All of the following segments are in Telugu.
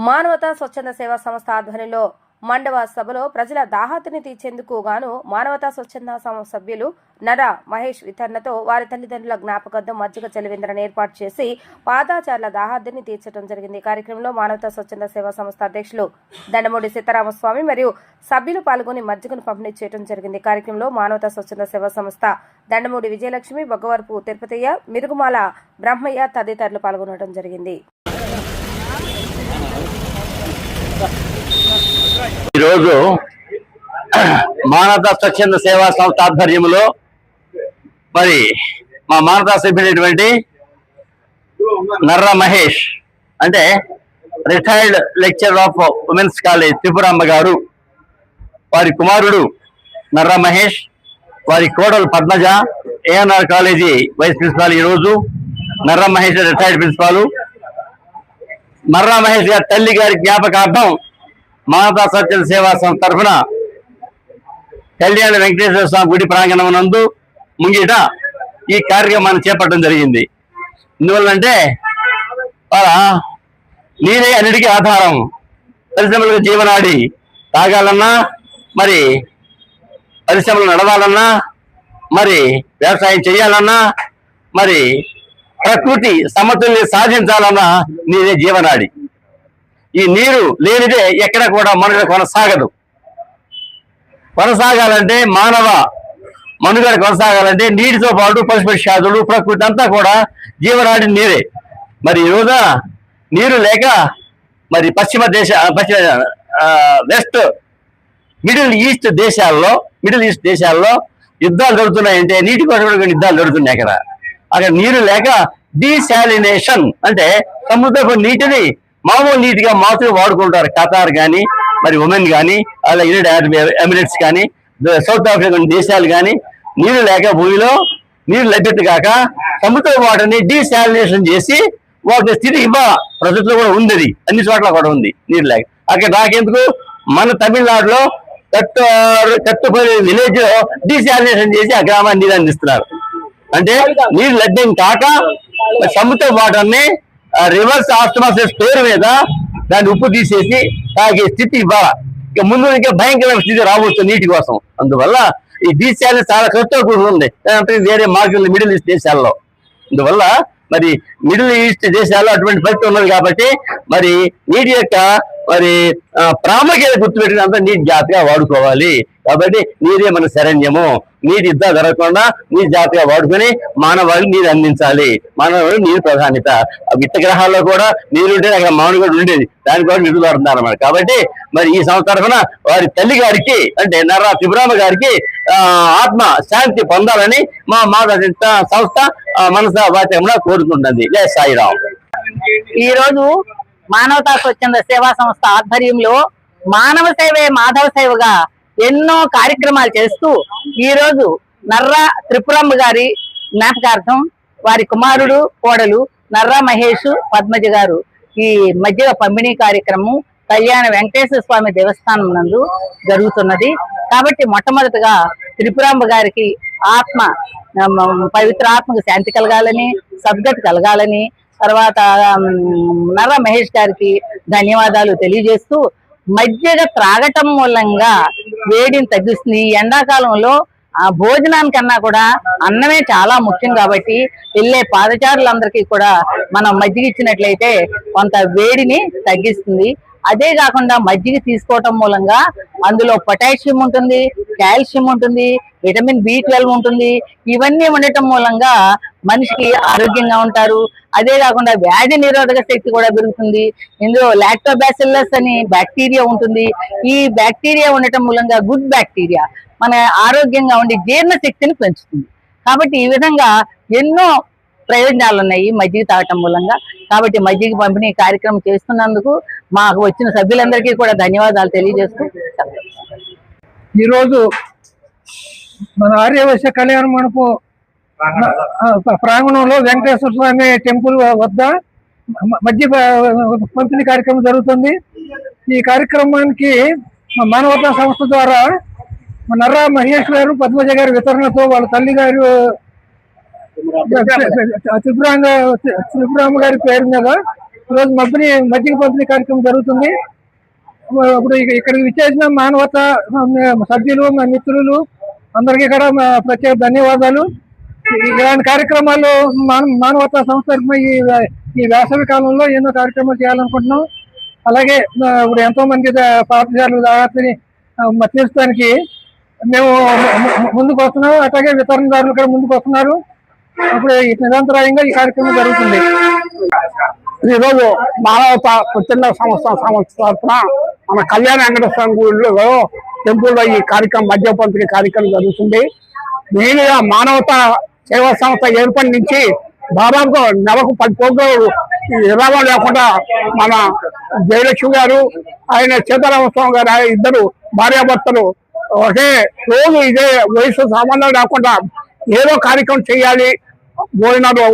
మానవతా స్వచ్ఛంద సేవా సంస్థ ఆధ్వర్యంలో మండవ సభలో ప్రజల దాహార్తిని తీర్చేందుకు గాను మానవతా స్వచ్ఛంద సభ్యులు నర మహేష్ వితరణతో వారి తల్లిదండ్రుల జ్ఞాపకార్థం మజ్జిగ చలివేంద్రాన్ని ఏర్పాటు చేసి పాదాచారుల దాహార్తిని తీర్చడం జరిగింది. కార్యక్రమంలో మానవతా స్వచ్ఛంద సేవా సంస్థ అధ్యక్షులు దండమూడి సీతారామస్వామి మరియు సభ్యులు పాల్గొని మజ్జిగను పంపిణీ చేయడం జరిగింది. కార్యక్రమంలో మానవతా స్వచ్ఛంద సేవా సంస్థ దండమూడి విజయలక్ష్మి, బొగ్గవరపు తిరుపతయ్య, మిరుగుమాల బ్రహ్మయ్య తదితరులు పాల్గొనడం జరిగింది. ఈరోజు మానవతా స్వచ్ఛంద సేవా సంస్థ ఆధ్వర్యంలో మరి మా మానవతా సభ్యులైనటువంటి నర్రా మహేష్ అంటే retired lecturer of women's college Tripuramma garu, వారి కుమారుడు నర్రా మహేష్, వారి కోడలు Padmaja ANR college vice principal. ఈరోజు నర్రా మహేష్ రిటైర్డ్ ప్రిన్సిపాల్. నర్రా మహేష్ గారి తల్లి గారి జ్ఞాపకార్థం మానవతా స్వచ్ఛంద సేవా సంస్థ తరఫున కళ్యాణ వెంకటేశ్వర స్వామి గుడి ప్రాంగణం నందు ముంగిట ఈ కార్యక్రమాన్ని చేపట్టడం జరిగింది. ఎందువల్లంటే నీరే అన్నిటికీ ఆధారం. పరిశ్రమలకు జీవనాడి తాగాలన్నా, మరి పరిశ్రమలు నడవాలన్నా, మరి వ్యవసాయం చేయాలన్నా, మరి ప్రకృతి సమతుల్యం సాధించాలన్నా నీరే జీవనాడి. ఈ నీరు లేనిదే ఎక్కడ కూడా మనుగడ కొనసాగాలంటే మానవ మనుగడ కొనసాగాలంటే నీటితో పాటు పశుపక్షాదులు ప్రకృతి అంతా కూడా జీవనాడి నీరే. మరి ఈరోజు నీరు లేక మరి పశ్చిమ వెస్ట్ మిడిల్ ఈస్ట్ దేశాల్లో యుద్ధాలు జరుగుతున్నాయంటే నీటి కోసం యుద్ధాలు జరుగుతున్నాయి. అక్కడ నీరు లేక డీశాలినేషన్ అంటే సముద్రపు నీటిని మామూలు నీటిగా మాత్రమే వాడుకుంటారు. ఖతార్ కానీ, మరి ఒమెన్ కానీ, అలా యునైటెడ్ అరబ్ ఎమిరేట్స్ కానీ, సౌత్ ఆఫ్రికా దేశాలు కానీ నీరు లేక భూమిలో నీరు లభ్యత కాక సముద్ర వాటర్ని డీశాలినేషన్ చేసి వాటి స్థితి ప్రజల్లో కూడా ఉంది. అది అన్ని చోట్ల కూడా ఉంది నీరు లేక. అక్కడ నాకెందుకు మన తమిళనాడులో కట్టుపల్లి విలేజ్ లో డీశాలినేషన్ చేసి ఆ గ్రామాన్ని నీరు అందిస్తున్నారు. అంటే నీరు లభ్యం కాక సముద్ర వాటర్ని రివర్స్ ఆస్మాసిస్ పేరు మీద దాన్ని ఉప్పు తీసేసి తాగే స్థితి ఇవ్వాలి. ఇక ముందు ఇంకా భయంకరమైన స్థితి రావచ్చు నీటి కోసం. అందువల్ల ఈ డీశాలినేషన్ చాలా ఖర్చుతో కూడుతుంది. వేరే మార్కెట్ మిడిల్ ఈస్ట్ దేశాల్లో. అందువల్ల మరి మిడిల్ ఈస్ట్ దేశాల్లో అటువంటి పరిస్థితి ఉన్నది కాబట్టి మరి నీటి యొక్క మరి ప్రాముఖ్యత గుర్తుపెట్టినంత నీటి జాగ్రత్తగా వాడుకోవాలి. కాబట్టి నీరే మన శరణ్యము. నీటి యుద్ధాలు జరగకుండా నీరు జాగ్రత్తగా వాడుకొని మానవాళికి నీరు అందించాలి. మానవాళికి నీరు ప్రాధాన్యత. విత్త గ్రహాల్లో కూడా నీరు ఉంటే అక్కడ మానవుడు కూడా ఉండేది, దానికి కూడా నిధులు వాడుతున్నారు అన్నమాట. కాబట్టి మరి ఈ సంస్థ తరఫున వారి తల్లి గారికి అంటే నర్రా త్రిపురమ్మ గారికి ఆత్మ శాంతి పొందాలని మా సంస్థ మనసా వాచ్యంగా కోరుకుంటుంది. జై సాయిరాం. ఈ రోజు మానవతా స్వచ్ఛంద సేవా సంస్థ ఆధ్వర్యంలో మానవ సేవే మాధవ సేవగా ఎన్నో కార్యక్రమాలు చేస్తూ ఈ రోజు నర్రా త్రిపురమ్మ గారి జ్ఞాపకార్థం వారి కుమారుడు కోడలు నర్రా మహేష్ పద్మజ గారు ఈ మధ్య పంపిణీ కార్యక్రమం కళ్యాణ వెంకటేశ్వర స్వామి దేవస్థానం నందు జరుగుతున్నది. కాబట్టి మొట్టమొదటిగా త్రిపురమ్మ గారికి ఆత్మ పవిత్ర ఆత్మకు శాంతి కలగాలని, సద్గతి కలగాలని, తర్వాత నర్రా మహేష్ గారికి ధన్యవాదాలు తెలియజేస్తూ మజ్జిగ త్రాగటం మూలంగా వేడిని తగ్గిస్తుంది. ఎండాకాలంలో ఆ భోజనానికన్నా కూడా అన్నమే చాలా ముఖ్యం కాబట్టి వెళ్ళే పాదచారులందరికీ కూడా మనం మజ్జిగ ఇచ్చినట్లయితే కొంత వేడిని తగ్గిస్తుంది. అదే కాకుండా మజ్జిగ తీసుకోవటం మూలంగా అందులో పొటాషియం ఉంటుంది, కాల్షియం ఉంటుంది, విటమిన్ B12 ఉంటుంది. ఇవన్నీ ఉండటం మూలంగా మనిషికి ఆరోగ్యంగా ఉంటారు. అదే కాకుండా వ్యాధి నిరోధక శక్తి కూడా పెరుగుతుంది. ఇందులో లాక్టోబాసిల్లస్ అని బ్యాక్టీరియా ఉంటుంది. ఈ బ్యాక్టీరియా ఉండటం మూలంగా గుడ్ బ్యాక్టీరియా మన ఆరోగ్యంగా ఉండి జీర్ణ శక్తిని పెంచుతుంది. కాబట్టి ఈ విధంగా ఎన్నో ప్రయోజనాలు ఉన్నాయి మజ్జిగ తాగటం మూలంగా. కాబట్టి మజ్జిగ పంపిణీ కార్యక్రమం చేస్తున్నందుకు మాకు వచ్చిన సభ్యులందరికీ కూడా ధన్యవాదాలు తెలియజేస్తూ ఈరోజు మన ఆర్యవైశ్య కళ్యాణ మండపం ప్రాంగణంలో వెంకటేశ్వర స్వామి టెంపుల్ వద్ద మజ్జిగ పంపిణీ కార్యక్రమం జరుగుతుంది. ఈ కార్యక్రమానికి మానవతా సంస్థ ద్వారా నర్రా మహేష్ గారు పద్మజ గారి వితరణతో వాళ్ళ తల్లి గారు త్రిపురమ్మ గారి పేరు మీద ఈరోజు మజ్జిగ పంపిణీ కార్యక్రమం జరుగుతుంది. ఇప్పుడు ఇక్కడికి విచ్చేసిన మానవతా సభ్యులు, మా మిత్రులు అందరికీ కూడా ప్రత్యేక ధన్యవాదాలు. ఇలాంటి కార్యక్రమాలు మానవతా సంస్థ తరఫున ఈ వేసవి కాలంలో ఎన్నో కార్యక్రమాలు చేయాలనుకుంటున్నాం. అలాగే ఇప్పుడు ఎంతో మంది పాఠశాలలు దాదాపుని తీర్చడానికి మేము ముందుకు వస్తున్నాం. అట్లాగే వితరణదారులు కూడా ముందుకు వస్తున్నారు. అప్పుడు నిరంతరాయంగా ఈ కార్యక్రమం జరుగుతుంది. ఈరోజు మానవతా స్వచ్ఛంద సంస్థ తరఫున మన కళ్యాణ వెంకటేశ్వర గుడిలో టెంపుల్లో ఈ కార్యక్రమం మధ్య పంపిణీ కార్యక్రమం జరుగుతుంది. మెయిన్గా మానవతా సేవా సంస్థ ఏర్పడి నుంచి దాదాపు నెలకు 10 ప్రోగ్రాలు విరామం లేకుండా మన జయలక్ష్మి గారు, ఆయన సీతారామస్వామి గారు, ఇద్దరు భార్యాభర్తలు ఒకే రోజు ఇదే వయసు సంబంధం లేకుండా ఏదో కార్యక్రమం చేయాలి. భోజనాలు,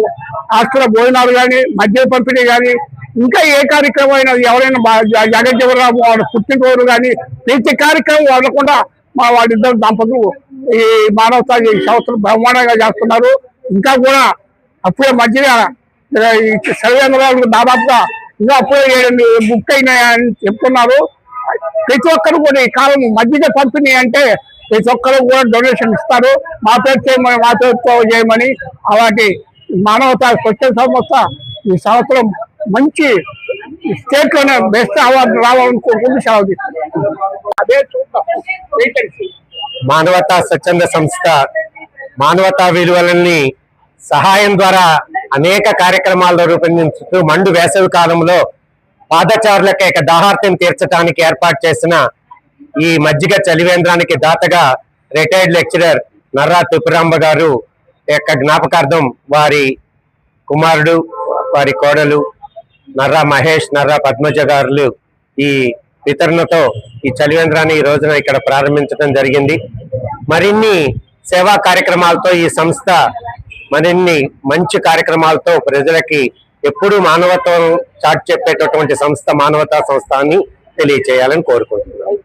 హాస్టల్ భోజనాలు కానీ, మద్య పంపిణీ కానీ, ఇంకా ఏ కార్యక్రమం అయినా ఎవరైనా జగజ్జీవనరావు వాళ్ళ పుట్టినరోజు కానీ ప్రతి కార్యక్రమం వదలకుండా మా వాళ్ళిద్దరు దంపతులు ఈ మానవతా సంస్థలు బ్రహ్మాండంగా చేస్తున్నారు. ఇంకా కూడా అప్పుడే మధ్యన సర్వేంద్రాలకు దాదాపుగా ఇంకా అప్పుడే 7 బుక్ అయినాయని చెప్తున్నారు. ప్రతి ఒక్కరు కూడా ఈ కాలం మధ్య పంపిణీ అంటే ప్రతి ఒక్కరు కూడా డొనేషన్ ఇస్తారు. మా పేరు చేయమని, మా పేరుతో చేయమని. అలాంటి మానవతా స్వచ్ఛంద సంస్థ ఈ సంవత్సరం మంచి స్టేట్ లోనే బెస్ట్ అవార్డు రావాలని కోరుకుంటూ సెలవు తీసుకుంటాం. మానవతా స్వచ్ఛంద సంస్థ మానవతా విలువలని సహాయం ద్వారా అనేక కార్యక్రమాలను రూపొందించుతూ మండు వేసవి కాలంలో పాదచారులకి దాహార్తిని తీర్చడానికి ఏర్పాటు చేసిన ఈ మజ్జిగ చలివేంద్రానికి దాతగా రిటైర్డ్ లెక్చరర్ నర్రా త్రిపురాంబ గారు యొక్క జ్ఞాపకార్థం వారి కుమారుడు, వారి కోడలు నర్రా మహేష్, నర్రా పద్మజ గారు ఈ వితరణతో ఈ చలివేంద్రాన్ని ఈ రోజున ఇక్కడ ప్రారంభించడం జరిగింది. మరిన్ని సేవా కార్యక్రమాలతో ఈ సంస్థ మరిన్ని మంచి కార్యక్రమాలతో ప్రజలకి ఎప్పుడూ మానవత్వం చాటి చెప్పేటటువంటి సంస్థ మానవతా సంస్థ అని తెలియచేయాలని కోరుకుంటున్నాను.